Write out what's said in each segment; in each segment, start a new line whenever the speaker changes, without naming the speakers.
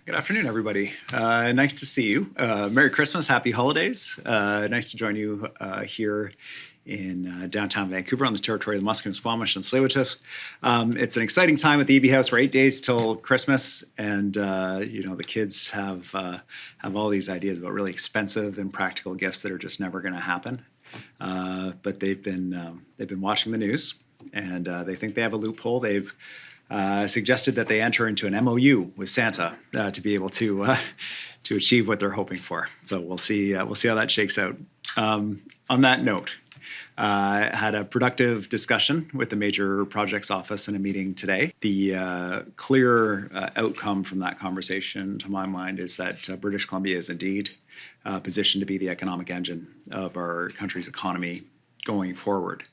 Good afternoon, everybody. Nice to see you. Merry Christmas, Happy Holidays. Nice to join you here in downtown Vancouver on the territory of the Musqueam, Squamish, and Tsleil-Waututh. It's an exciting time at the EB House. We're 8 days till Christmas, and the kids have all these ideas about really expensive and practical gifts that are just never going to happen. But they've been watching the news, and they think they have a loophole. They've suggested that they enter into an MOU with Santa to be able to achieve what they're hoping for. So we'll see how that shakes out. On that note, I had a productive discussion with the Major Projects Office in a meeting today. The clear outcome from that conversation, to my mind, is that British Columbia is indeed positioned to be the economic engine of our country's economy going forward.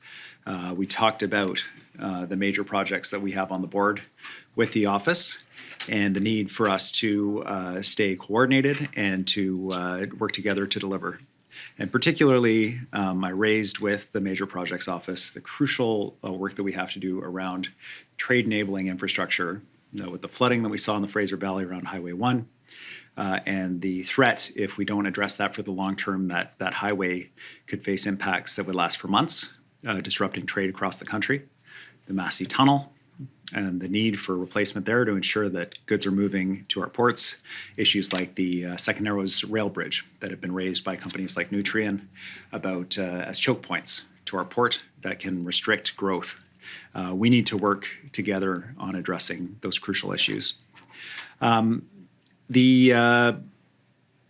We talked about the major projects that we have on the board with the office and the need for us to stay coordinated and to work together to deliver. And particularly, I raised with the Major Projects Office the crucial work that we have to do around trade-enabling infrastructure, with the flooding that we saw in the Fraser Valley around Highway 1, and the threat, if we don't address that for the long term, that highway could face impacts that would last for months, disrupting trade across the country. The Massey tunnel and the need for replacement there to ensure that goods are moving to our ports. Issues like the Second Narrows rail bridge that have been raised by companies like Nutrien about as choke points to our port that can restrict growth. We need to work together on addressing those crucial issues. The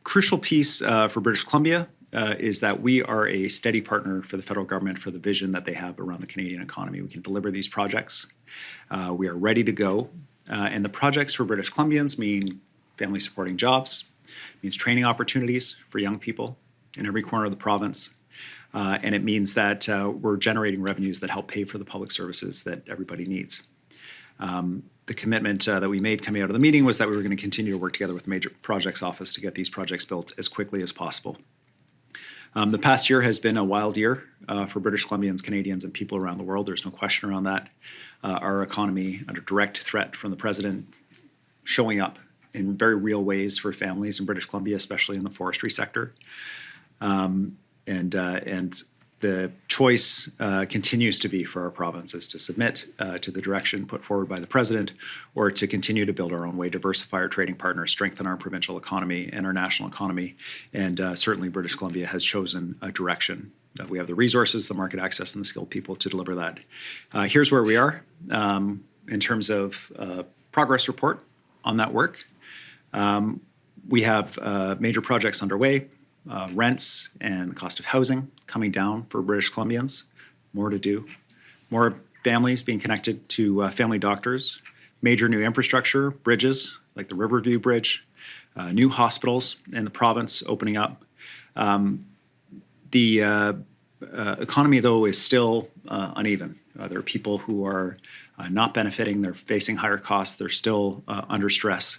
crucial piece for British Columbia is that we are a steady partner for the federal government for the vision that they have around the Canadian economy. We can deliver these projects. We are ready to go. And the projects for British Columbians mean family supporting jobs, means training opportunities for young people in every corner of the province. And it means that we're generating revenues that help pay for the public services that everybody needs. The commitment that we made coming out of the meeting was that we were going to continue to work together with the Major Projects Office to get these projects built as quickly as possible. The past year has been a wild year for British Columbians, Canadians, and people around the world. There's no question around that. Our economy under direct threat from the president showing up in very real ways for families in British Columbia, especially in the forestry sector. And the choice continues to be for our provinces to submit to the direction put forward by the president or to continue to build our own way, diversify our trading partners, strengthen our provincial economy and our national economy. And certainly British Columbia has chosen a direction. We have the resources, the market access, and the skilled people to deliver that. Here's where we are in terms of progress report on that work. We have major projects underway. Rents and the cost of housing coming down for British Columbians, more to do, more families being connected to family doctors, major new infrastructure, bridges like the Riverview Bridge, new hospitals in the province opening up. The economy, though, is still uneven. There are people who are not benefiting. They're facing higher costs. They're still under stress.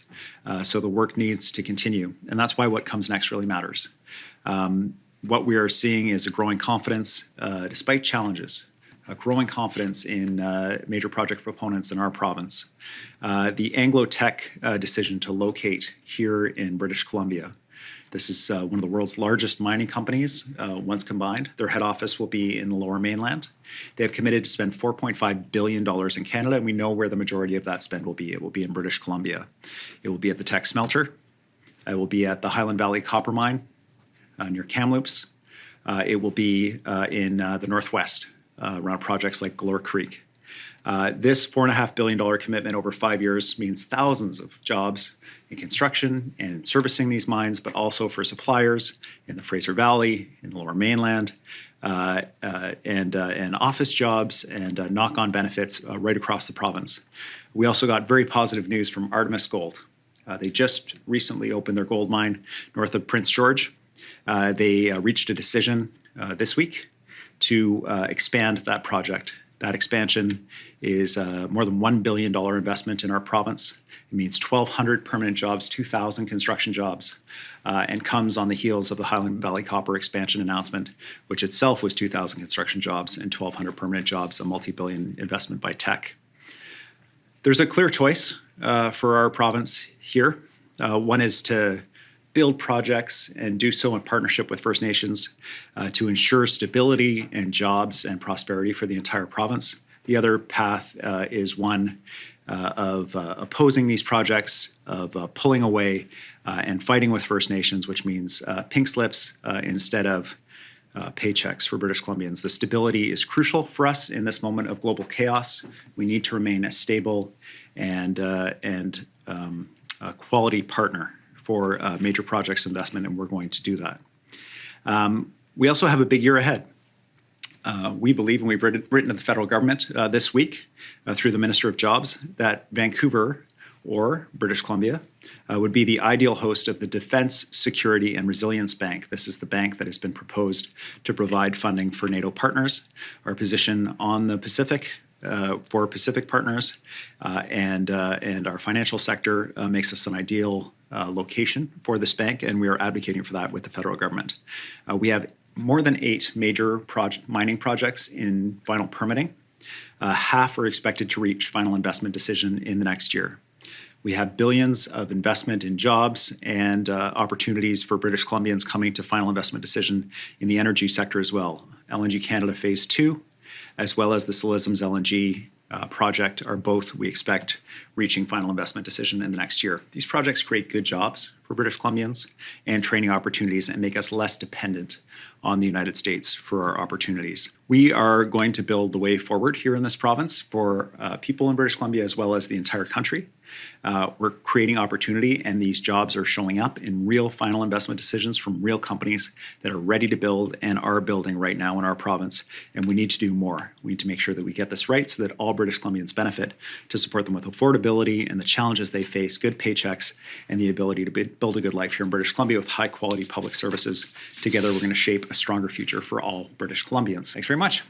So the work needs to continue. And that's why what comes next really matters. What we are seeing is a growing confidence, despite challenges, a growing confidence in major project proponents in our province. The Anglo-Teck decision to locate here in British Columbia. This is one of the world's largest mining companies, once combined. Their head office will be in the Lower Mainland. They have committed to spend $4.5 billion in Canada, and we know where the majority of that spend will be. It will be in British Columbia. It will be at the Teck smelter. It will be at the Highland Valley Copper Mine near Kamloops. It will be in the Northwest around projects like Galore Creek. This $4.5 billion commitment over 5 years means thousands of jobs in construction and servicing these mines, but also for suppliers in the Fraser Valley, in the Lower Mainland, and office jobs and knock-on benefits right across the province. We also got very positive news from Artemis Gold. They just recently opened their gold mine north of Prince George. They reached a decision this week to expand that project. That expansion is more than $1 billion investment in our province. It means 1,200 permanent jobs, 2,000 construction jobs, and comes on the heels of the Highland Valley Copper expansion announcement, which itself was 2,000 construction jobs and 1,200 permanent jobs, a multi-billion investment by Teck. There's a clear choice for our province here. One is to build projects and do so in partnership with First Nations to ensure stability and jobs and prosperity for the entire province. The other path is one of opposing these projects, of pulling away and fighting with First Nations, which means pink slips instead of paychecks for British Columbians. The stability is crucial for us in this moment of global chaos. We need to remain a stable and a quality partner for major projects investment, and we're going to do that. We also have a big year ahead. We believe, and we've written to the federal government this week through the Minister of Jobs, that Vancouver or British Columbia would be the ideal host of the Defence, Security and Resilience Bank. This is the bank that has been proposed to provide funding for NATO partners. Our position on the Pacific for Pacific partners and our financial sector makes us an ideal location for this bank, and we are advocating for that with the federal government. We have more than 8 major mining projects in final permitting. Half are expected to reach final investment decision in the next year. We have billions of investment in jobs and opportunities for British Columbians coming to final investment decision in the energy sector as well. LNG Canada Phase 2, as well as the Silisms LNG project are both, we expect, reaching final investment decision in the next year. These projects create good jobs for British Columbians and training opportunities and make us less dependent on the United States for our opportunities. We are going to build the way forward here in this province for people in British Columbia as well as the entire country. We're creating opportunity, and these jobs are showing up in real final investment decisions from real companies that are ready to build and are building right now in our province. And we need to do more. We need to make sure that we get this right so that all British Columbians benefit, to support them with affordability and the challenges they face, good paychecks, and the ability to build a good life here in British Columbia with high quality public services. Together, we're going to shape a stronger future for all British Columbians. Thanks very much.